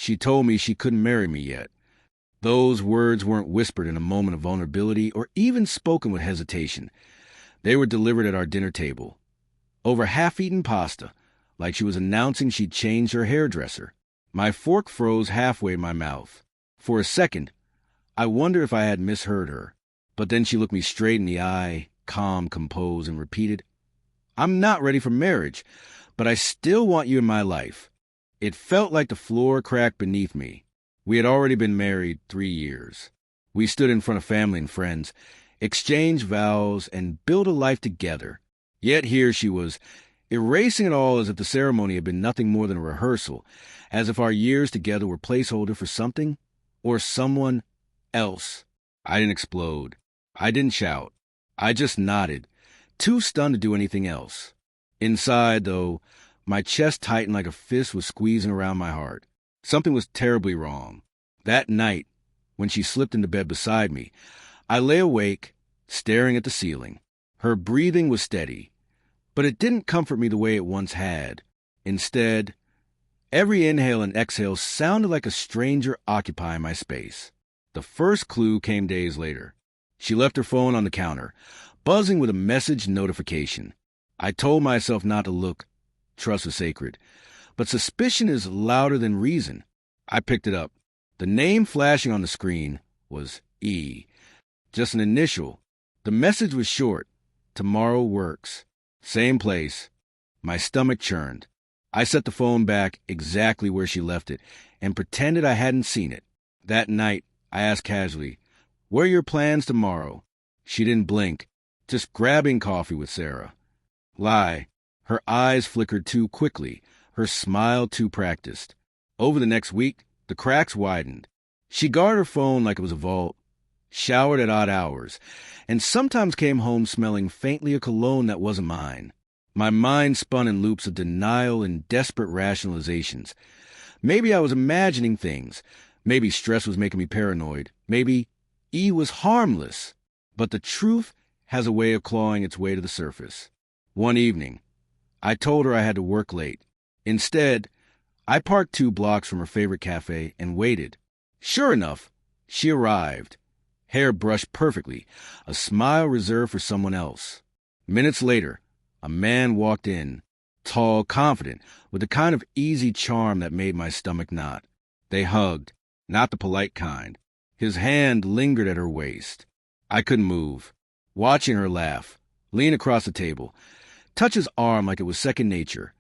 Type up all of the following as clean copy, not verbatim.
She told me she couldn't marry me yet. Those words weren't whispered in a moment of vulnerability or even spoken with hesitation. They were delivered at our dinner table, over half-eaten pasta, like she was announcing she'd changed her hairdresser. My fork froze halfway in my mouth. For a second, I wondered if I had misheard her. But then she looked me straight in the eye, calm, composed, and repeated, "I'm not ready for marriage, but I still want you in my life." It felt like the floor cracked beneath me. We had already been married 3 years. We stood in front of family and friends, exchanged vows, and built a life together. Yet here she was, erasing it all as if the ceremony had been nothing more than a rehearsal, as if our years together were placeholder for something or someone else. I didn't explode. I didn't shout. I just nodded, too stunned to do anything else. Inside, though, my chest tightened like a fist was squeezing around my heart. Something was terribly wrong. That night, when she slipped into bed beside me, I lay awake, staring at the ceiling. Her breathing was steady, but it didn't comfort me the way it once had. Instead, every inhale and exhale sounded like a stranger occupying my space. The first clue came days later. She left her phone on the counter, buzzing with a message notification. I told myself not to look. Trust was sacred. But suspicion is louder than reason. I picked it up. The name flashing on the screen was E. Just an initial. The message was short. Tomorrow works. Same place. My stomach churned. I set the phone back exactly where she left it and pretended I hadn't seen it. That night, I asked casually, "What are your plans tomorrow?" She didn't blink. Just grabbing coffee with Sarah. Lie. Her eyes flickered too quickly, her smile too practiced. Over the next week, the cracks widened. She guarded her phone like it was a vault, showered at odd hours, and sometimes came home smelling faintly a cologne that wasn't mine. My mind spun in loops of denial and desperate rationalizations. Maybe I was imagining things. Maybe stress was making me paranoid. Maybe E was harmless. But the truth has a way of clawing its way to the surface. One evening, I told her I had to work late. Instead, I parked 2 blocks from her favorite cafe and waited. Sure enough, she arrived. Hair brushed perfectly, a smile reserved for someone else. Minutes later, a man walked in, tall, confident, with the kind of easy charm that made my stomach knot. They hugged, not the polite kind. His hand lingered at her waist. I couldn't move, watching her laugh, lean across the table, touch his arm like it was second nature.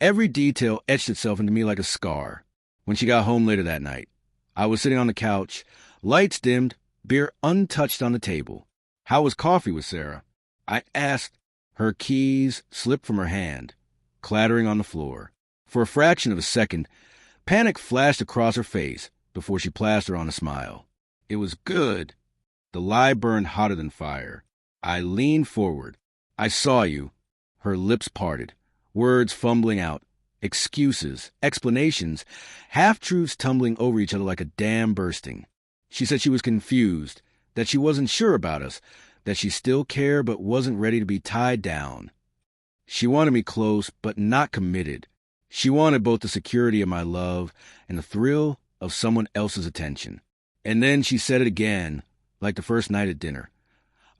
Every detail etched itself into me like a scar. When she got home later that night, I was sitting on the couch, lights dimmed, beer untouched on the table. "How was coffee with Sarah?" I asked. Her keys slipped from her hand, clattering on the floor. For a fraction of a second, panic flashed across her face before she plastered on a smile. "It was good." The lie burned hotter than fire. I leaned forward. "I saw you." Her lips parted, words fumbling out, excuses, explanations, half-truths tumbling over each other like a dam bursting. She said she was confused, that she wasn't sure about us, that she still cared but wasn't ready to be tied down. She wanted me close but not committed. She wanted both the security of my love and the thrill of someone else's attention. And then she said it again, like the first night at dinner.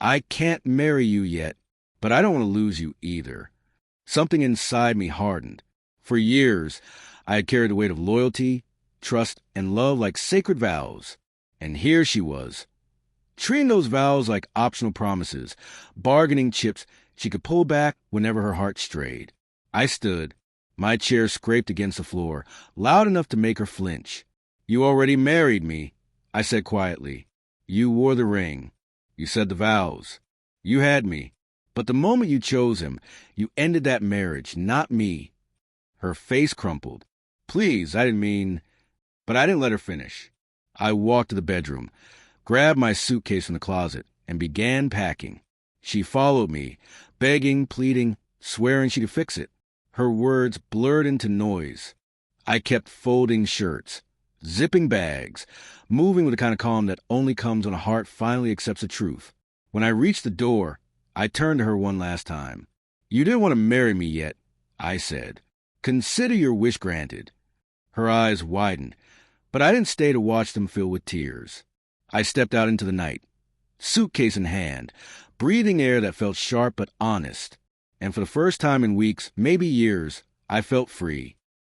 "I can't marry you yet, but I don't want to lose you either." Something inside me hardened. For years, I had carried the weight of loyalty, trust, and love like sacred vows. And here she was, treating those vows like optional promises, bargaining chips she could pull back whenever her heart strayed. I stood. My chair scraped against the floor, loud enough to make her flinch. "You already married me," I said quietly. "You wore the ring. You said the vows. You had me. But the moment you chose him, you ended that marriage, not me." Her face crumpled. "Please, I didn't mean..." But I didn't let her finish. I walked to the bedroom, grabbed my suitcase from the closet, and began packing. She followed me, begging, pleading, swearing she could fix it. Her words blurred into noise. I kept folding shirts, zipping bags, moving with the kind of calm that only comes when a heart finally accepts the truth. When I reached the door, I turned to her one last time. "You didn't want to marry me yet," I said. "Consider your wish granted." Her eyes widened, but I didn't stay to watch them fill with tears. I stepped out into the night, suitcase in hand, breathing air that felt sharp but honest. And for the first time in weeks, maybe years, I felt free.